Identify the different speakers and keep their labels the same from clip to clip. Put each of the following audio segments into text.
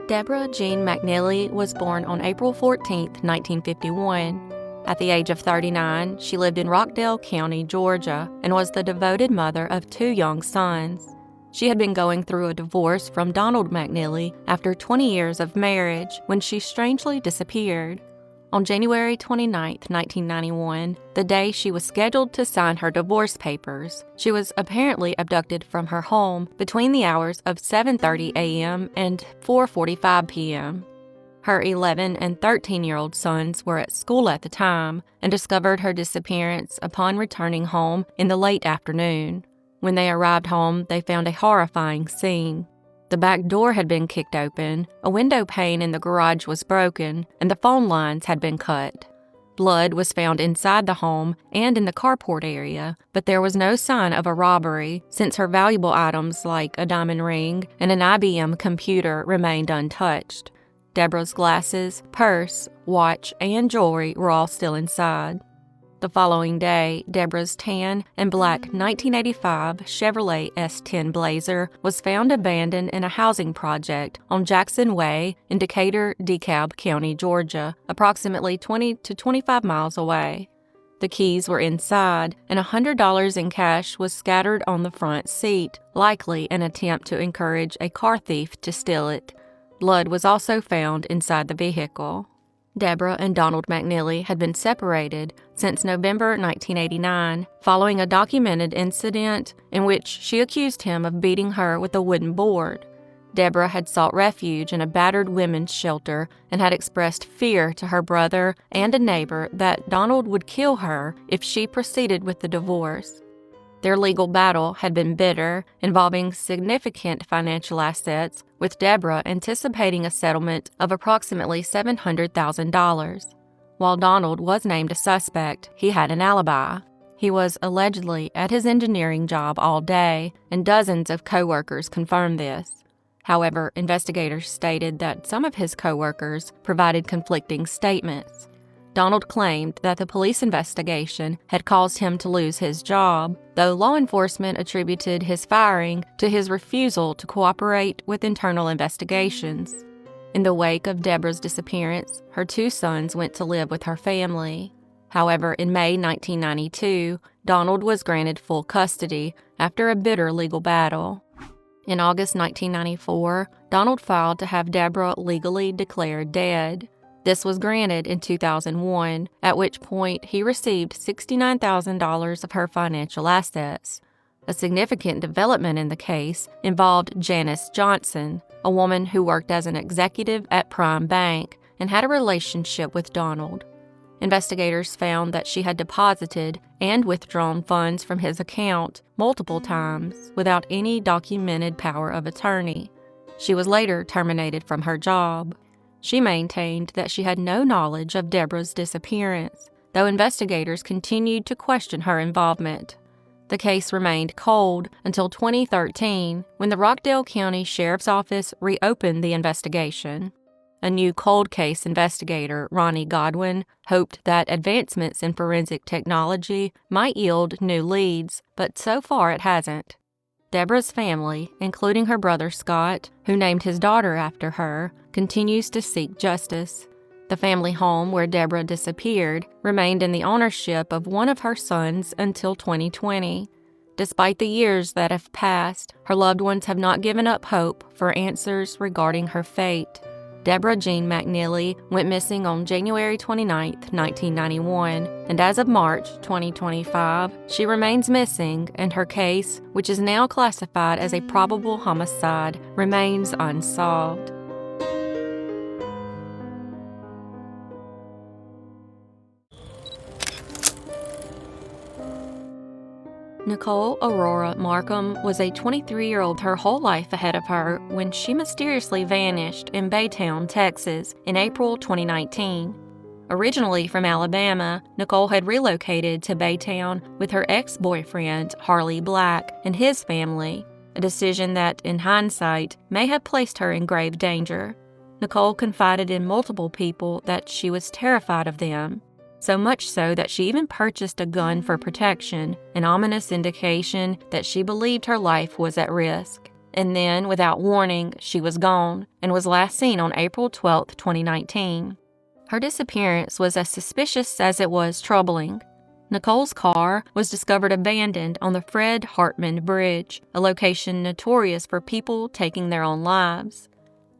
Speaker 1: Deborah Jean McKneely was born on April 14, 1951. At the age of 39, she lived in Rockdale County, Georgia, and was the devoted mother of 2 young sons. She had been going through a divorce from Donald McKneely after 20 years of marriage when she strangely disappeared. On January 29, 1991, the day she was scheduled to sign her divorce papers, she was apparently abducted from her home between the hours of 7:30 a.m. and 4:45 p.m. Her 11 and 13-year-old sons were at school at the time and discovered her disappearance upon returning home in the late afternoon. When they arrived home, they found a horrifying scene. The back door had been kicked open, a window pane in the garage was broken, and the phone lines had been cut. Blood was found inside the home and in the carport area, but there was no sign of a robbery since her valuable items like a diamond ring and an IBM computer remained untouched. Deborah's glasses, purse, watch, and jewelry were all still inside. The following day, Deborah's tan and black 1985 Chevrolet S10 Blazer was found abandoned in a housing project on Jackson Way in Decatur, DeKalb County, Georgia, approximately 20 to 25 miles away. The keys were inside, and $100 in cash was scattered on the front seat, likely an attempt to encourage a car thief to steal it. Blood was also found inside the vehicle. Deborah and Donald McKneely had been separated since November 1989, following a documented incident in which she accused him of beating her with a wooden board. Deborah had sought refuge in a battered women's shelter and had expressed fear to her brother and a neighbor that Donald would kill her if she proceeded with the divorce. Their legal battle had been bitter, involving significant financial assets, with Deborah anticipating a settlement of approximately $700,000. While Donald was named a suspect, he had an alibi. He was allegedly at his engineering job all day, and dozens of coworkers confirmed this. However, investigators stated that some of his coworkers provided conflicting statements. Donald claimed that the police investigation had caused him to lose his job, though law enforcement attributed his firing to his refusal to cooperate with internal investigations. In the wake of Deborah's disappearance, her 2 sons went to live with her family. However, in May 1992, Donald was granted full custody after a bitter legal battle. In August 1994, Donald filed to have Deborah legally declared dead. This was granted in 2001, at which point he received $69,000 of her financial assets. A significant development in the case involved Janice Johnson, a woman who worked as an executive at Prime Bank and had a relationship with Donald. Investigators found that she had deposited and withdrawn funds from his account multiple times without any documented power of attorney. She was later terminated from her job. She maintained that she had no knowledge of Deborah's disappearance, though investigators continued to question her involvement. The case remained cold until 2013, when the Rockdale County Sheriff's Office reopened the investigation. A new cold case investigator, Ronnie Godwin, hoped that advancements in forensic technology might yield new leads, but so far it hasn't. Deborah's family, including her brother Scott, who named his daughter after her, continues to seek justice. The family home where Deborah disappeared remained in the ownership of one of her sons until 2020. Despite the years that have passed, her loved ones have not given up hope for answers regarding her fate. Deborah Jean McKneely went missing on January 29, 1991, and as of March 2025, she remains missing, and her case, which is now classified as a probable homicide, remains unsolved. Nicole Aurora Marcum was a 23-year-old her whole life ahead of her when she mysteriously vanished in Baytown, Texas, in April 2019. Originally from Alabama, Nicole had relocated to Baytown with her ex-boyfriend, Harley Black, and his family, a decision that, in hindsight, may have placed her in grave danger. Nicole confided in multiple people that she was terrified of them. So much so that she even purchased a gun for protection, an ominous indication that she believed her life was at risk. and then, without warning, she was gone and was last seen on April 12, 2019. Her disappearance was as suspicious as it was troubling. Nicole's car was discovered abandoned on the Fred Hartman Bridge, a location notorious for people taking their own lives.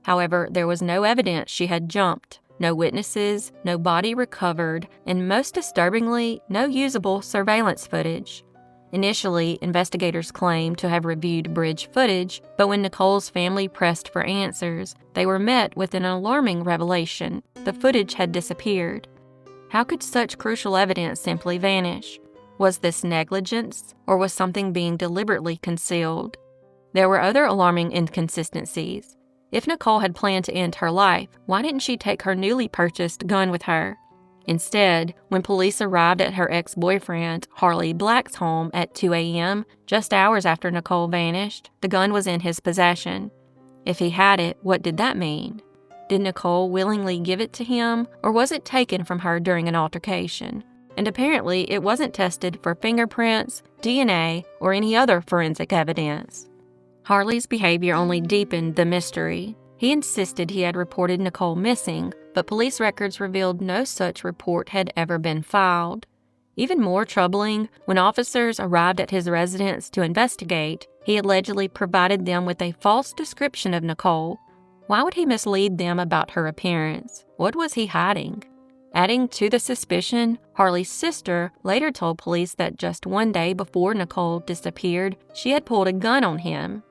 Speaker 1: However, there was no evidence she had jumped, no witnesses, no body recovered, and most disturbingly, no usable surveillance footage. Initially, investigators claimed to have reviewed bridge footage, but when Nicole's family pressed for answers, they were met with an alarming revelation: the footage had disappeared. How could such crucial evidence simply vanish? Was this negligence, or was something being deliberately concealed? There were other alarming inconsistencies. If Nicole had planned to end her life, why didn't she take her newly purchased gun with her? Instead, when police arrived at her ex-boyfriend, Harley Black's home at 2 a.m., just hours after Nicole vanished, the gun was in his possession. If he had it, what did that mean? Did Nicole willingly give it to him, or was it taken from her during an altercation? And apparently, it wasn't tested for fingerprints, DNA, or any other forensic evidence. Harley's behavior only deepened the mystery. He insisted he had reported Nicole missing, but police records revealed no such report had ever been filed. Even more troubling, when officers arrived at his residence to investigate, he allegedly provided them with a false description of Nicole. Why would he mislead them about her appearance? What was he hiding? Adding to the suspicion, Harley's sister later told police that just one day before Nicole disappeared, she had pulled a gun on him.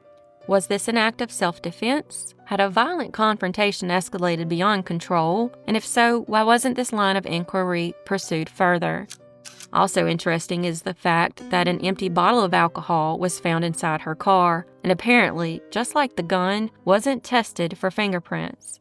Speaker 1: Was this an act of self-defense? Had a violent confrontation escalated beyond control? And if so, why wasn't this line of inquiry pursued further? Also interesting is the fact that an empty bottle of alcohol was found inside her car, and apparently, just like the gun, wasn't tested for fingerprints.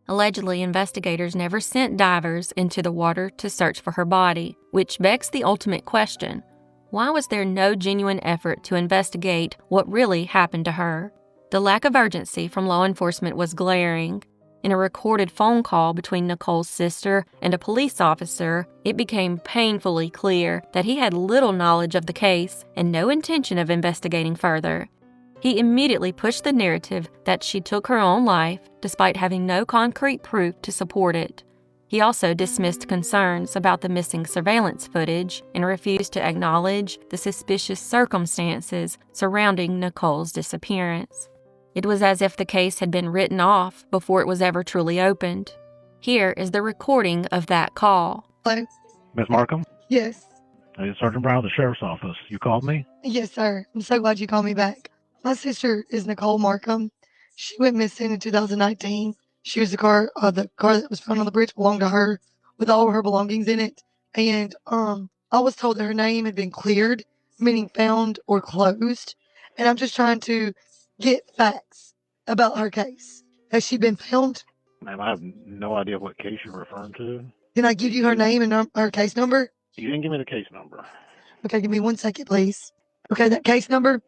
Speaker 1: Allegedly, investigators never sent divers into the water to search for her body, which begs the ultimate question: why was there no genuine effort to investigate what really happened to her? The lack of urgency from law enforcement was glaring. In a recorded phone call between Nicole's sister and a police officer, it became painfully clear that he had little knowledge of the case and no intention of investigating further. He immediately pushed the narrative that she took her own life, despite having no concrete proof to support it. He also dismissed concerns about the missing surveillance footage and refused to acknowledge the suspicious circumstances surrounding Nicole's disappearance. It was as if the case had been written off before it was ever truly opened. Here is the recording of that call.
Speaker 2: Hello?
Speaker 3: Miss Marcum?
Speaker 2: Yes.
Speaker 3: It's Sergeant Brown of the Sheriff's Office. You called me?
Speaker 2: Yes, sir. I'm so glad you called me back. My sister is Nicole Marcum. She went missing in 2019. She was the car that was found on the bridge belonged to her with all of her belongings in it. And I was told that her name had been cleared, meaning found or closed. And I'm just trying to get facts about her case. Has she been found?
Speaker 3: Ma'am, I have no idea what case you're referring to.
Speaker 2: Can I give you her name and her case number?
Speaker 3: You didn't give me the case number.
Speaker 2: Okay, give me 1 second, please. Okay, that case number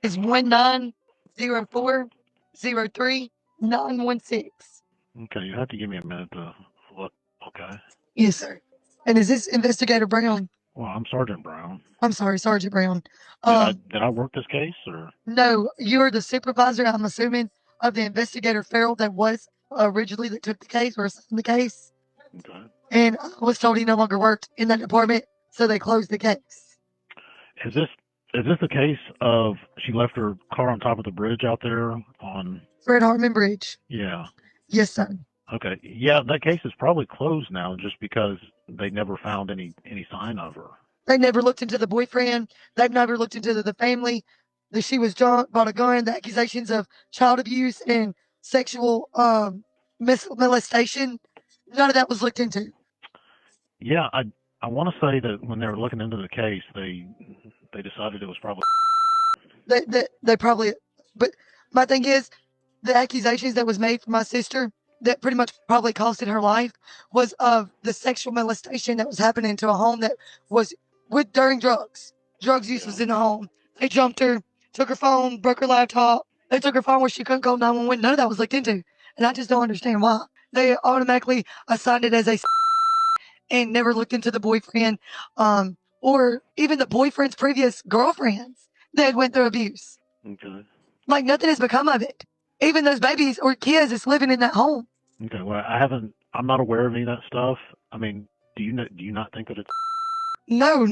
Speaker 2: is 190403916.
Speaker 3: Okay, you have to give me a minute to look. Okay.
Speaker 2: Yes, sir. And is this Investigator Brown?
Speaker 3: Well, I'm Sergeant Brown.
Speaker 2: I'm sorry, Sergeant Brown.
Speaker 3: Did I work this case, or?
Speaker 2: No, you're the supervisor, I'm assuming, of the Investigator Farrell that was originally that took the case or assigned the case.
Speaker 3: Okay.
Speaker 2: And I was told he no longer worked in that department, so they closed the case.
Speaker 3: Is this the case of she left her car on top of the bridge out there on?
Speaker 2: Fred Hartman Bridge.
Speaker 3: Yeah.
Speaker 2: Yes, sir.
Speaker 3: Okay. Yeah, that case is probably closed now just because they never found any sign of her.
Speaker 2: They never looked into the boyfriend. They've never looked into the family. That she was drunk, bought a gun, the accusations of child abuse and sexual molestation. None of that was looked into.
Speaker 3: Yeah, I want to say that when they were looking into the case, they decided it was probably.
Speaker 2: They probably, but my thing is, the accusations that was made for my sister that pretty much probably costed her life was of the sexual molestation that was happening to a home that was during drugs. Drugs use was in the home. They jumped her, took her phone, broke her laptop. They took her phone where she couldn't call 911. None of that was looked into. And I just don't understand why. They automatically assigned it as a and never looked into the boyfriend, or even the boyfriend's previous girlfriends that went through abuse.
Speaker 3: Okay.
Speaker 2: Like, nothing has become of it. Even those babies or kids that's living in that home.
Speaker 3: Okay, well, I'm not aware of any of that stuff. I mean, do you not think that it's...
Speaker 2: No,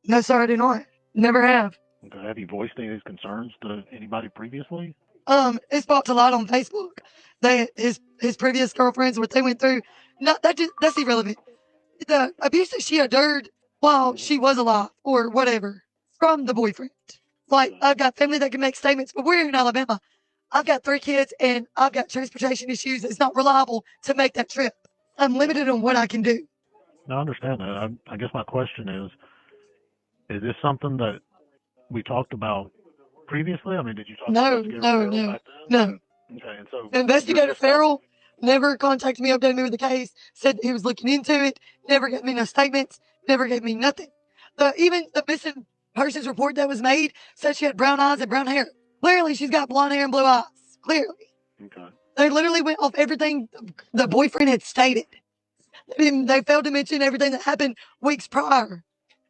Speaker 2: no, sir, I do not. Never have.
Speaker 3: Okay, have you voiced any of these concerns to anybody previously?
Speaker 2: It's brought to light on Facebook. His previous girlfriends, what they went through. No, that's irrelevant. The abuse that she endured while she was alive or whatever from the boyfriend. Like, I've got family that can make statements, but we're here in Alabama. I've got 3 kids and I've got transportation issues. It's not reliable to make that trip. I'm limited on what I can do.
Speaker 3: No, I understand that. I guess my question is this something that we talked about previously? I mean, did you talk
Speaker 2: No,
Speaker 3: about Farrell back then?
Speaker 2: no.
Speaker 3: Okay, and so
Speaker 2: Investigator Farrell never contacted me, updated me with the case, said he was looking into it, never gave me no statements, never gave me nothing. Even the missing persons report that was made said she had brown eyes and brown hair. Clearly, she's got blonde hair and blue eyes. Clearly.
Speaker 3: Okay.
Speaker 2: They literally went off everything the boyfriend had stated. They failed to mention everything that happened weeks prior.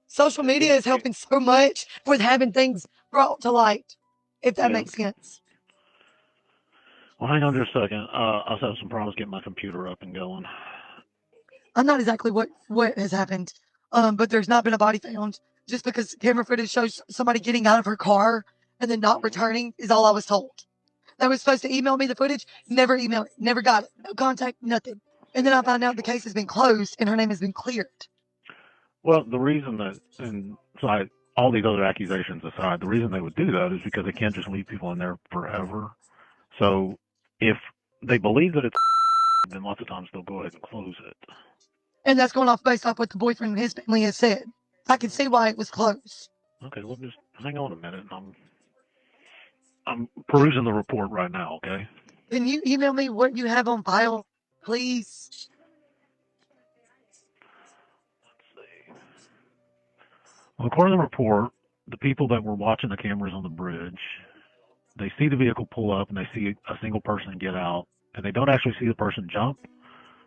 Speaker 2: Social media is helping so much with having things brought to light, if that makes sense.
Speaker 3: Well, hang on just a second. I was having some problems getting my computer up and going.
Speaker 2: I'm not exactly what has happened, but there's not been a body found. Just because camera footage shows somebody getting out of her car and then not returning is all I was told. They were supposed to email me the footage, never emailed it, never got it, no contact, nothing. And then I found out the case has been closed and her name has been cleared.
Speaker 3: Well, the reason that, and so all these other accusations aside, the reason they would do that is because they can't just leave people in there forever. So if they believe that it's, then lots of times they'll go ahead and close it.
Speaker 2: And that's going off based off what the boyfriend and his family has said. I can see why it was closed.
Speaker 3: Okay, well, just hang on a minute. I'm perusing the report right now, okay?
Speaker 2: Can you email me what you have on file, please?
Speaker 3: Let's see. Well, according to the report, the people that were watching the cameras on the bridge, they see the vehicle pull up and they see a single person get out, and they don't actually see the person jump,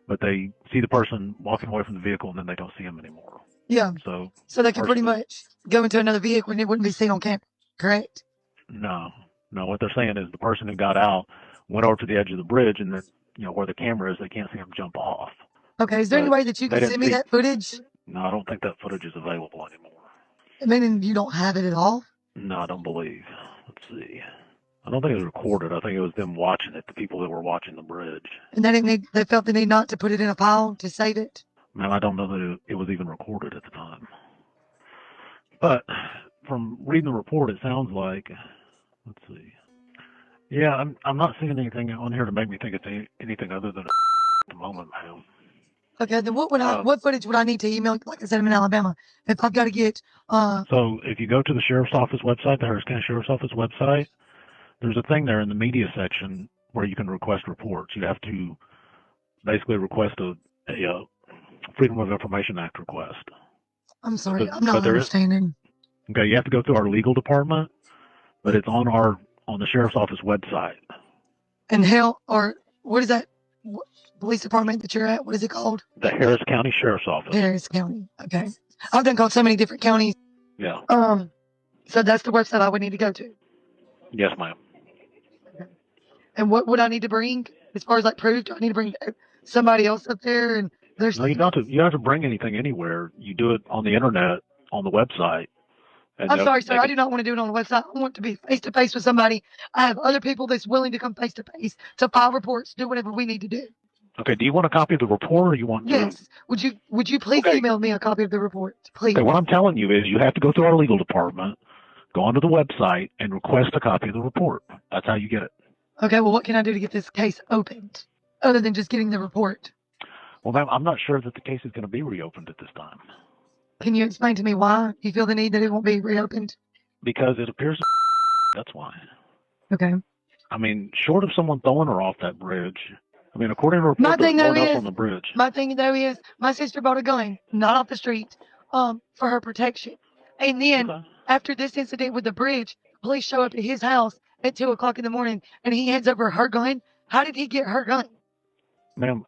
Speaker 3: but they see the person walking away from the vehicle and then they don't see him anymore.
Speaker 2: Yeah.
Speaker 3: So
Speaker 2: they can pretty much go into another vehicle and it wouldn't be seen on camera, correct?
Speaker 3: No. What they're saying is the person who got out went over to the edge of the bridge, and then, where the camera is, they can't see him jump off.
Speaker 2: Okay, is there any way that you can send me that footage?
Speaker 3: No, I don't think that footage is available anymore.
Speaker 2: Meaning you don't have it at all?
Speaker 3: No, I don't believe. Let's see. I don't think it was recorded. I think it was them watching it, the people that were watching the bridge.
Speaker 2: And they felt the need not to put it in a file to save it?
Speaker 3: Man, I don't know that it was even recorded at the time. But from reading the report, it sounds like, let's see. Yeah, I'm not seeing anything on here to make me think it's anything other than at the moment, ma'am.
Speaker 2: Okay, then what footage would I need to email? Like I said, I'm in Alabama. If I've got to get,
Speaker 3: So if you go to the sheriff's office website, the Harris County Sheriff's Office website, there's a thing there in the media section where you can request reports. You have to basically request a Freedom of Information Act request.
Speaker 2: I'm sorry, I'm not understanding.
Speaker 3: Okay, you have to go through our legal department, but it's on the sheriff's office website.
Speaker 2: And what is that police department that you're at? What is it called?
Speaker 3: The Harris County Sheriff's Office.
Speaker 2: Harris County. Okay. I've done called so many different counties.
Speaker 3: Yeah.
Speaker 2: So that's the website I would need to go to.
Speaker 3: Yes, ma'am.
Speaker 2: Okay. And what would I need to bring as far as like proof? Do I need to bring somebody else up there? And there's
Speaker 3: No, you don't have to bring anything anywhere. You do it on the internet, on the website.
Speaker 2: I'm sorry, sir. I do not want to do it on the website. I want to be face to face with somebody. I have other people that's willing to come face to face to file reports, do whatever we need to do.
Speaker 3: Okay. Do you want a copy of the report, or you want?
Speaker 2: Yes. Would you please email me a copy of the report, please?
Speaker 3: Okay. What I'm telling you is, you have to go through our legal department, go onto the website, and request a copy of the report. That's how you get it.
Speaker 2: Okay. Well, what can I do to get this case opened, other than just getting the report?
Speaker 3: Well, ma'am, I'm not sure that the case is going to be reopened at this time.
Speaker 2: Can you explain to me why you feel the need that it won't be reopened?
Speaker 3: Because it appears that's why.
Speaker 2: Okay.
Speaker 3: I mean, short of someone throwing her off that bridge, I mean, according to the report, there's no one else on the bridge.
Speaker 2: My thing though is, my sister bought a gun, not off the street, for her protection. And then after this incident with the bridge, police show up at his house at 2:00 in the morning, and he hands over her gun. How did he get her gun?
Speaker 3: Ma'am,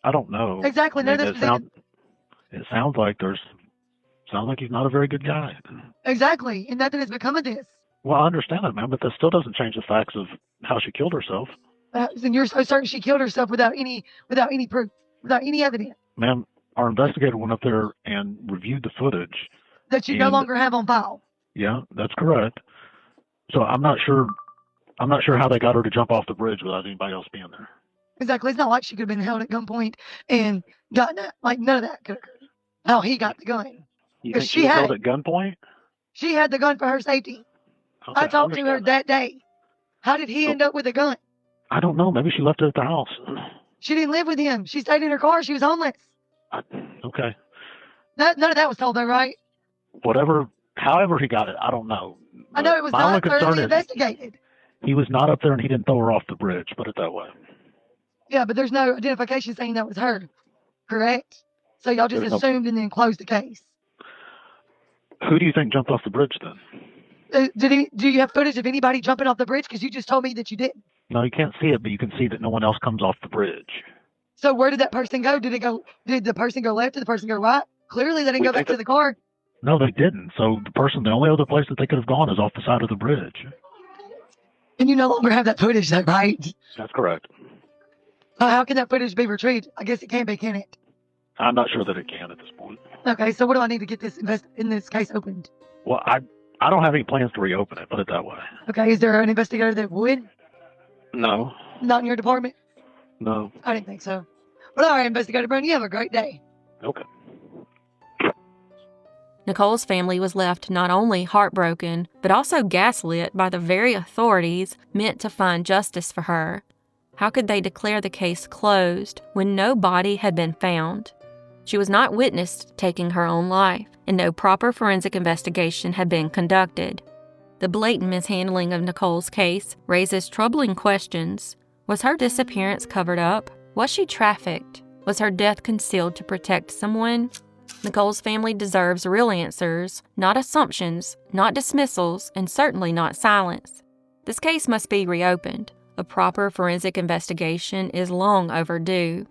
Speaker 3: I don't know.
Speaker 2: Exactly.
Speaker 3: I mean, it sounds like he's not a very good guy.
Speaker 2: Exactly. And nothing has become of this.
Speaker 3: Well, I understand that, ma'am, but that still doesn't change the facts of how she killed herself.
Speaker 2: And you're so certain she killed herself without any proof, without any evidence
Speaker 3: Ma'am, our investigator went up there and reviewed the footage.
Speaker 2: that you no longer have on file.
Speaker 3: Yeah, that's correct. So I'm not sure how they got her to jump off the bridge without anybody else being there.
Speaker 2: Exactly. It's not like she could have been held at gunpoint and gotten that. Like, none of that could occur. How he got the gun.
Speaker 3: You
Speaker 2: 'Cause
Speaker 3: think
Speaker 2: she
Speaker 3: she was
Speaker 2: had
Speaker 3: held
Speaker 2: it.
Speaker 3: at gunpoint?
Speaker 2: She had the gun for her safety.
Speaker 3: Okay,
Speaker 2: I talked to her
Speaker 3: understand
Speaker 2: that day. How did he end up with a gun?
Speaker 3: I don't know. Maybe she left it at the house.
Speaker 2: She didn't live with him. She stayed in her car. She was homeless.
Speaker 3: Okay.
Speaker 2: None of that was told though, right?
Speaker 3: However he got it, I don't know.
Speaker 2: I know it was
Speaker 3: My only
Speaker 2: not
Speaker 3: concern
Speaker 2: thoroughly
Speaker 3: is
Speaker 2: investigated.
Speaker 3: he was not up there and he didn't throw her off the bridge, put it that way.
Speaker 2: Yeah, but there's no identification saying that was her. Correct? So y'all just assumed and then closed the case.
Speaker 3: Who do you think jumped off the bridge then?
Speaker 2: Do you have footage of anybody jumping off the bridge? Because you just told me that you didn't.
Speaker 3: No, you can't see it, but you can see that no one else comes off the bridge.
Speaker 2: So where did that person go? Did the person go left? Did the person go right? Clearly they didn't go back to the car.
Speaker 3: No, they didn't. So the only other place that they could have gone is off the side of the bridge.
Speaker 2: And you no longer have that footage, though, right?
Speaker 3: That's correct.
Speaker 2: How can that footage be retrieved? I guess it can be, can it?
Speaker 3: I'm not sure that it can at this point.
Speaker 2: Okay, so what do I need to get this in this case opened?
Speaker 3: Well, I don't have any plans to reopen it, put it that way.
Speaker 2: Okay, is there an investigator that would?
Speaker 3: No.
Speaker 2: Not in your department?
Speaker 3: No.
Speaker 2: I didn't think so. But all right, Investigator Brown, you have a great day.
Speaker 3: Okay.
Speaker 1: Nicole's family was left not only heartbroken, but also gaslit by the very authorities meant to find justice for her. How could they declare the case closed when no body had been found? She was not witnessed taking her own life, and no proper forensic investigation had been conducted. The blatant mishandling of Nicole's case raises troubling questions. Was her disappearance covered up? Was she trafficked? Was her death concealed to protect someone? Nicole's family deserves real answers, not assumptions, not dismissals, and certainly not silence. This case must be reopened. A proper forensic investigation is long overdue.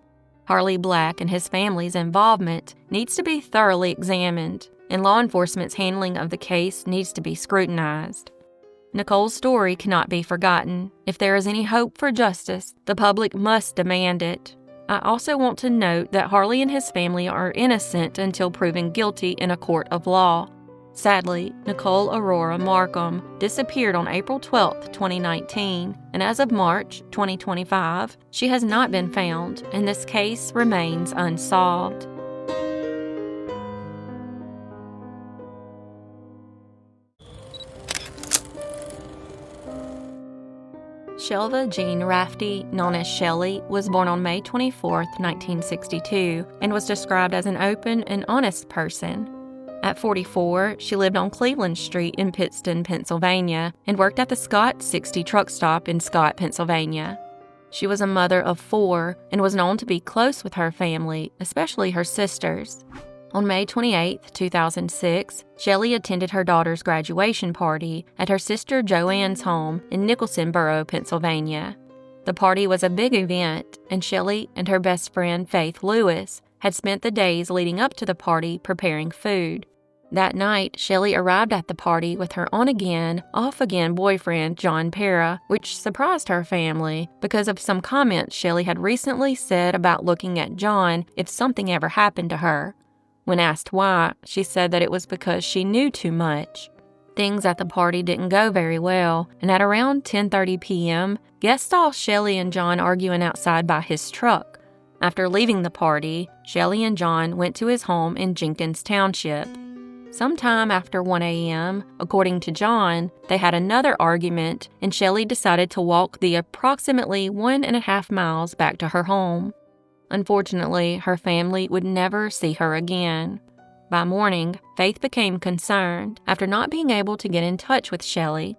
Speaker 1: Harley Black and his family's involvement needs to be thoroughly examined, and law enforcement's handling of the case needs to be scrutinized. Nicole's story cannot be forgotten. If there is any hope for justice, the public must demand it. I also want to note that Harley and his family are innocent until proven guilty in a court of law. Sadly, Nicole Aurora Marcum disappeared on April 12, 2019, and as of March 2025, she has not been found, and this case remains unsolved. Shelva Jean Rafte, known as Shelley, was born on May 24, 1962, and was described as an open and honest person. At 44, she lived on Cleveland Street in Pittston, Pennsylvania, and worked at the Scott 60 truck stop in Scott, Pennsylvania. She was a mother of 4 and was known to be close with her family, especially her sisters. On May 28, 2006, Shelley attended her daughter's graduation party at her sister Joanne's home in Nicholson Borough, Pennsylvania. The party was a big event, and Shelley and her best friend Faith Lewis had spent the days leading up to the party preparing food. That night, Shelley arrived at the party with her on-again, off-again boyfriend, John Pera, which surprised her family because of some comments Shelley had recently said about looking at John if something ever happened to her. When asked why, she said that it was because she knew too much. Things at the party didn't go very well, and at around 10:30 p.m., guests saw Shelley and John arguing outside by his truck. After leaving the party, Shelley and John went to his home in Jenkins Township. Sometime after 1 a.m., according to John, they had another argument, and Shelley decided to walk the approximately 1.5 miles back to her home. Unfortunately, her family would never see her again. By morning, Faith became concerned after not being able to get in touch with Shelley.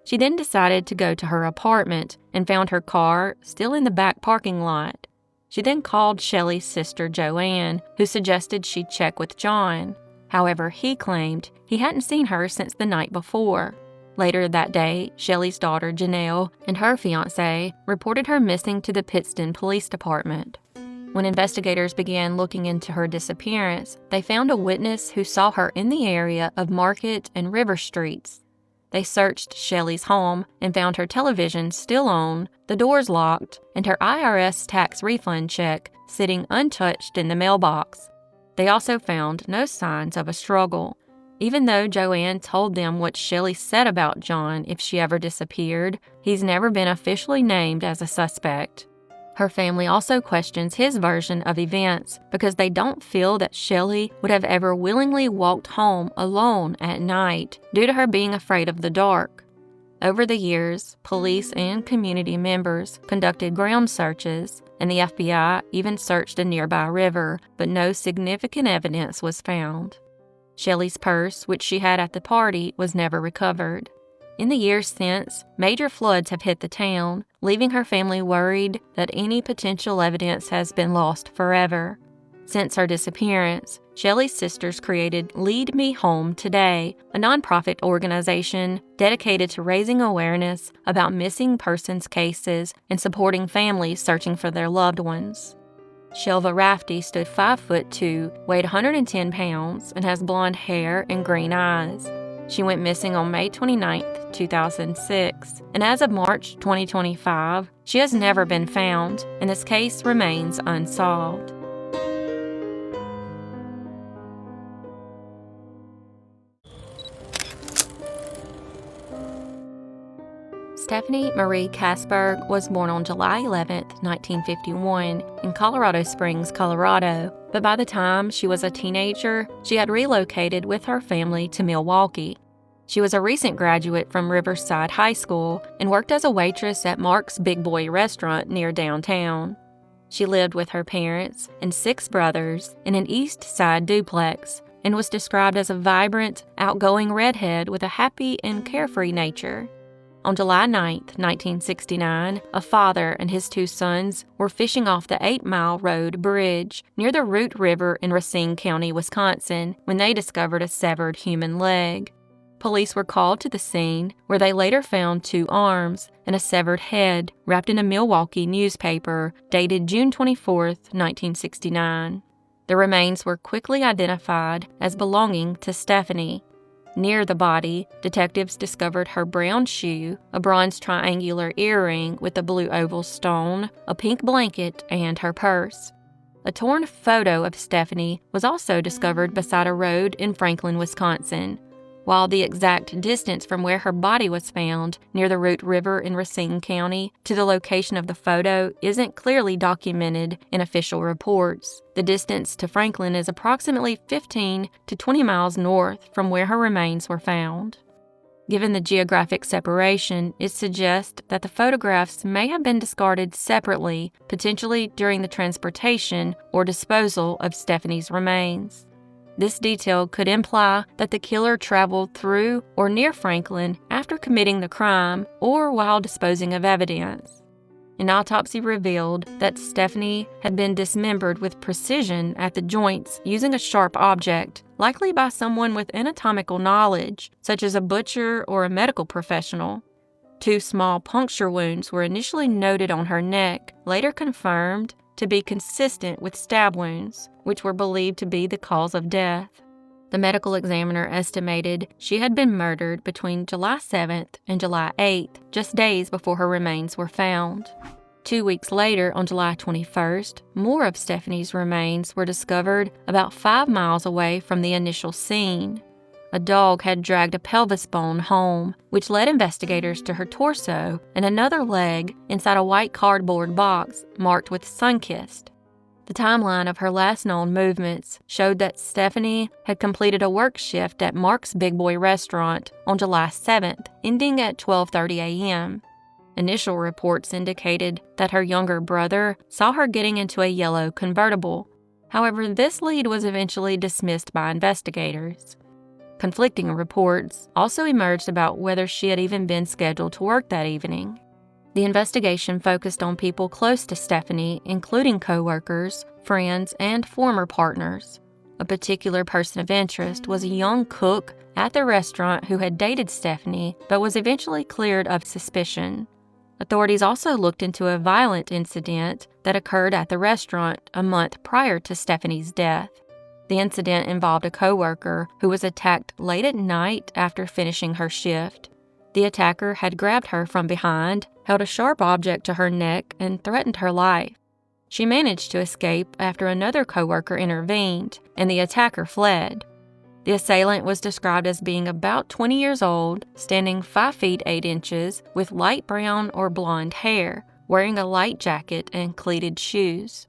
Speaker 1: She then decided to go to her apartment and found her car still in the back parking lot. She then called Shelley's sister Joanne, who suggested she check with John. However, he claimed he hadn't seen her since the night before. Later that day, Shelley's daughter Janelle and her fiancé reported her missing to the Pittston Police Department. When investigators began looking into her disappearance, they found a witness who saw her in the area of Market and River Streets. They searched Shelley's home and found her television still on, the doors locked, and her IRS tax refund check sitting untouched in the mailbox. They also found no signs of a struggle. Even though Joanne told them what Shelley said about John if she ever disappeared, he's never been officially named as a suspect. Her family also questions his version of events because they don't feel that Shelley would have ever willingly walked home alone at night due to her being afraid of the dark. Over the years, police and community members conducted ground searches, and the FBI even searched a nearby river, but no significant evidence was found. Shelley's purse, which she had at the party, was never recovered. In the years since, major floods have hit the town, leaving her family worried that any potential evidence has been lost forever. Since her disappearance, Shelley's sisters created Lead Me Home Today, a nonprofit organization dedicated to raising awareness about missing persons cases and supporting families searching for their loved ones. Shelva Rafte stood 5'2", weighed 110 pounds, and has blonde hair and green eyes. She went missing on May 29, 2006, and as of March 2025, she has never been found, and this case remains unsolved. Stephanie Marie Casberg was born on July 11, 1951, in Colorado Springs, Colorado, but by the time she was a teenager, she had relocated with her family to Milwaukee. She was a recent graduate from Riverside High School and worked as a waitress at Mark's Big Boy restaurant near downtown. She lived with her parents and 6 brothers in an East Side duplex and was described as a vibrant, outgoing redhead with a happy and carefree nature. On July 9, 1969, a father and his 2 sons were fishing off the 8-mile road bridge near the Root River in Racine County, Wisconsin, when they discovered a severed human leg. Police were called to the scene, where they later found 2 arms and a severed head wrapped in a Milwaukee newspaper dated June 24, 1969. The remains were quickly identified as belonging to Stephanie. Near the body, detectives discovered her brown shoe, a bronze triangular earring with a blue oval stone, a pink blanket, and her purse. A torn photo of Stephanie was also discovered beside a road in Franklin, Wisconsin. While the exact distance from where her body was found, near the Root River in Racine County, to the location of the photo isn't clearly documented in official reports. The distance to Franklin is approximately 15 to 20 miles north from where her remains were found. Given the geographic separation, it suggests that the photographs may have been discarded separately, potentially during the transportation or disposal of Stephanie's remains. This detail could imply that the killer traveled through or near Franklin after committing the crime or while disposing of evidence. An autopsy revealed that Stephanie had been dismembered with precision at the joints using a sharp object, likely by someone with anatomical knowledge, such as a butcher or a medical professional. 2 small puncture wounds were initially noted on her neck, later confirmed to be consistent with stab wounds, which were believed to be the cause of death. The medical examiner estimated she had been murdered between July 7th and July 8th, just days before her remains were found. 2 weeks later, on July 21st, more of Stephanie's remains were discovered about 5 miles away from the initial scene. A dog had dragged a pelvis bone home, which led investigators to her torso and another leg inside a white cardboard box marked with Sunkissed. The timeline of her last known movements showed that Stephanie had completed a work shift at Mark's Big Boy restaurant on July 7th, ending at 12:30 a.m. Initial reports indicated that her younger brother saw her getting into a yellow convertible. However, this lead was eventually dismissed by investigators. Conflicting reports also emerged about whether she had even been scheduled to work that evening. The investigation focused on people close to Stephanie, including co-workers, friends, and former partners. A particular person of interest was a young cook at the restaurant who had dated Stephanie but was eventually cleared of suspicion. Authorities also looked into a violent incident that occurred at the restaurant a month prior to Stephanie's death. The incident involved a co-worker who was attacked late at night after finishing her shift. The attacker had grabbed her from behind, held a sharp object to her neck, and threatened her life. She managed to escape after another coworker intervened, and the attacker fled. The assailant was described as being about 20 years old, standing 5 feet 8 inches, with light brown or blonde hair, wearing a light jacket and cleated shoes.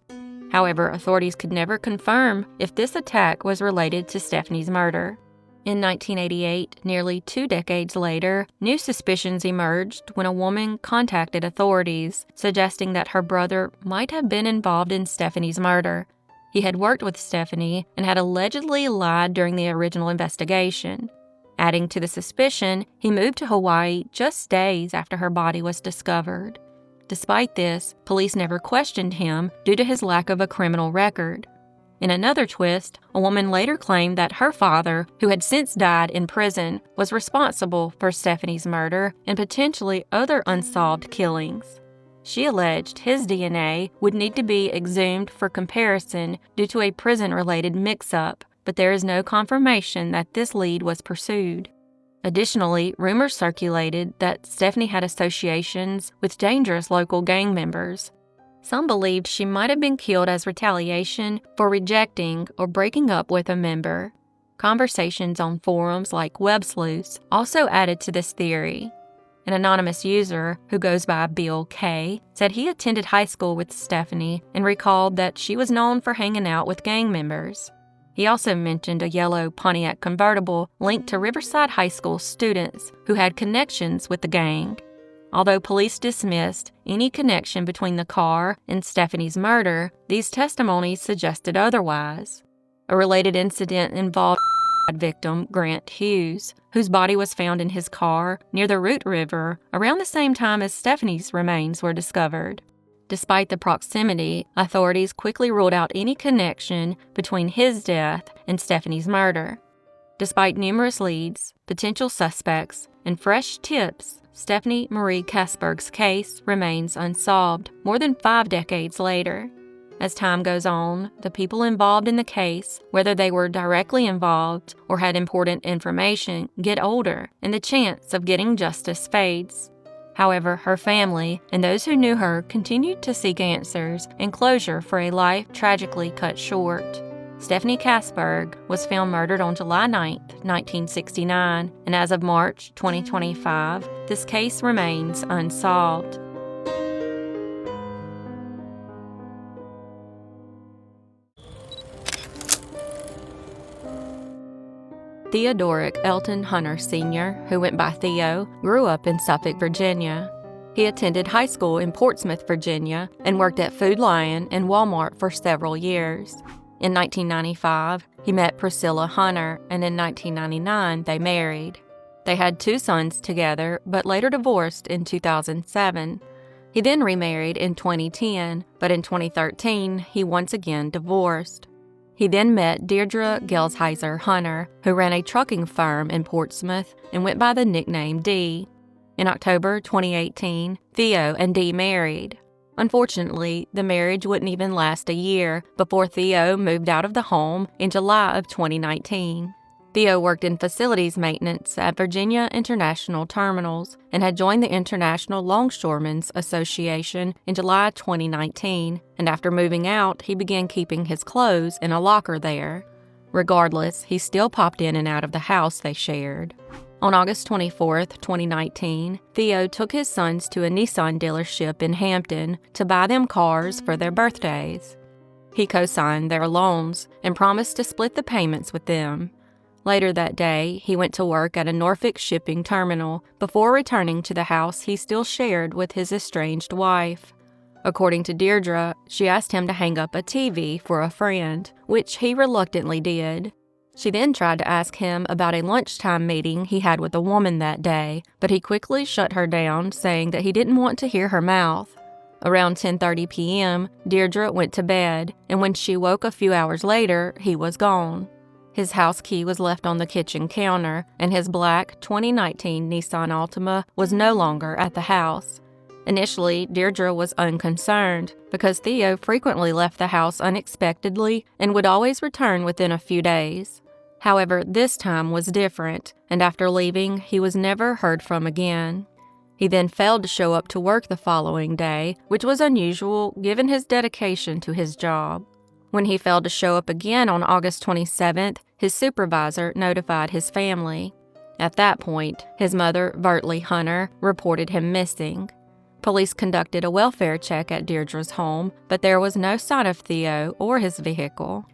Speaker 1: However, authorities could never confirm if this attack was related to Stephanie's murder. In 1988, nearly 2 decades later, new suspicions emerged when a woman contacted authorities, suggesting that her brother might have been involved in Stephanie's murder. He had worked with Stephanie and had allegedly lied during the original investigation. Adding to the suspicion, he moved to Hawaii just days after her body was discovered. Despite this, police never questioned him due to his lack of a criminal record. In another twist, a woman later claimed that her father, who had since died in prison, was responsible for Stephanie's murder and potentially other unsolved killings. She alleged his DNA would need to be exhumed for comparison due to a prison-related mix-up, but there is no confirmation that this lead was pursued. Additionally, rumors circulated that Stephanie had associations with dangerous local gang members. Some believed she might have been killed as retaliation for rejecting or breaking up with a member. Conversations on forums like Web Sleuths also added to this theory. An anonymous user, who goes by Bill K., said he attended high school with Stephanie and recalled that she was known for hanging out with gang members. He also mentioned a yellow Pontiac convertible linked to Riverside High School students who had connections with the gang. Although police dismissed any connection between the car and Stephanie's murder, these testimonies suggested otherwise. A related incident involved victim Grant Hughes, whose body was found in his car near the Root River around the same time as Stephanie's remains were discovered. Despite the proximity, authorities quickly ruled out any connection between his death and Stephanie's murder. Despite numerous leads, potential suspects, and fresh tips, Stephanie Marie Casberg's case remains unsolved more than 5 decades later. As time goes on, the people involved in the case, whether they were directly involved or had important information, get older, and the chance of getting justice fades. However, her family and those who knew her continued to seek answers and closure for a life tragically cut short. Stephanie Casberg was found murdered on July 9, 1969, and as of March 2025, this case remains unsolved. Theodoric Elton Hunter Sr., who went by Theo, grew up in Suffolk, Virginia. He attended high school in Portsmouth, Virginia, and worked at Food Lion and Walmart for several years. In 1995, he met Priscilla Hunter, and in 1999, they married. They had 2 sons together, but later divorced in 2007. He then remarried in 2010, but in 2013, he once again divorced. He then met Deirdre Gelsheiser Hunter, who ran a trucking firm in Portsmouth and went by the nickname Dee. In October 2018, Theo and Dee married. Unfortunately, the marriage wouldn't even last a year before Theo moved out of the home in July of 2019. Theo worked in facilities maintenance at Virginia International Terminals and had joined the International Longshoremen's Association in July 2019, and after moving out, he began keeping his clothes in a locker there. Regardless, he still popped in and out of the house they shared. On August 24, 2019, Theo took his sons to a Nissan dealership in Hampton to buy them cars for their birthdays. He co-signed their loans and promised to split the payments with them. Later that day, he went to work at a Norfolk shipping terminal before returning to the house he still shared with his estranged wife. According to Deirdre, she asked him to hang up a TV for a friend, which he reluctantly did. She then tried to ask him about a lunchtime meeting he had with a woman that day, but he quickly shut her down, saying that he didn't want to hear her mouth. Around 10:30 p.m., Deirdre went to bed, and when she woke a few hours later, he was gone. His house key was left on the kitchen counter, and his black 2019 Nissan Altima was no longer at the house. Initially, Deirdre was unconcerned because Theo frequently left the house unexpectedly and would always return within a few days. However, this time was different, and after leaving, he was never heard from again. He then failed to show up to work the following day, which was unusual given his dedication to his job. When he failed to show up again on August 27th, his supervisor notified his family. At that point, his mother, Theo Hunter, reported him missing. Police conducted a welfare check at Deirdre's home, but there was no sign of Theo or his vehicle.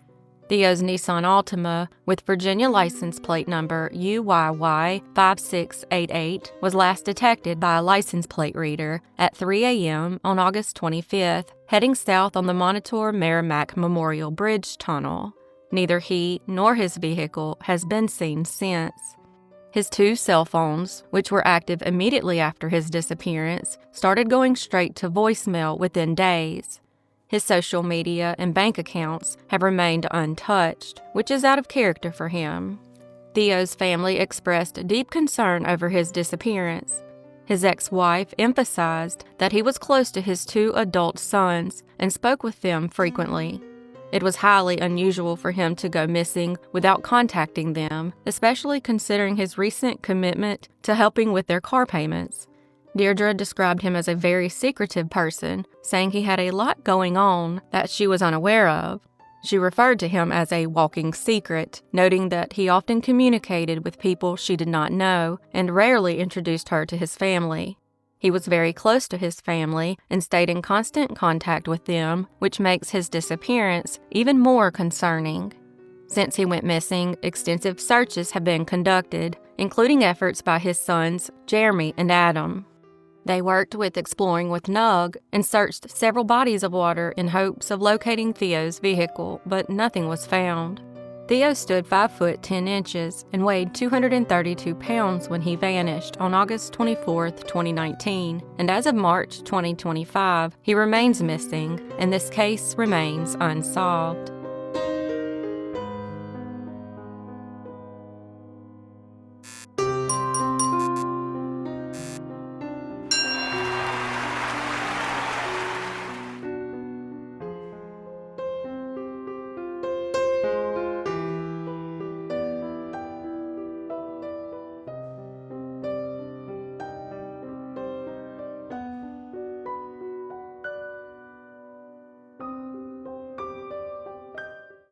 Speaker 1: Theo's Nissan Altima, with Virginia license plate number UYY5688, was last detected by a license plate reader at 3 a.m. on August 25th, heading south on the Monitor-Merrimack Memorial Bridge Tunnel. Neither he nor his vehicle has been seen since. His 2 cell phones, which were active immediately after his disappearance, started going straight to voicemail within days. His social media and bank accounts have remained untouched, which is out of character for him. Theo's family expressed deep concern over his disappearance. His ex-wife emphasized that he was close to his 2 adult sons and spoke with them frequently. It was highly unusual for him to go missing without contacting them, especially considering his recent commitment to helping with their car payments. Deirdre described him as a very secretive person, saying he had a lot going on that she was unaware of. She referred to him as a walking secret, noting that he often communicated with people she did not know and rarely introduced her to his family. He was very close to his family and stayed in constant contact with them, which makes his disappearance even more concerning. Since he went missing, extensive searches have been conducted, including efforts by his sons, Jeremy and Adam. They worked with Exploring with Nug and searched several bodies of water in hopes of locating Theo's vehicle, but nothing was found. Theo stood 5 foot 10 inches and weighed 232 pounds when he vanished on August 24, 2019, and as of March 2025, he remains missing, and this case remains unsolved.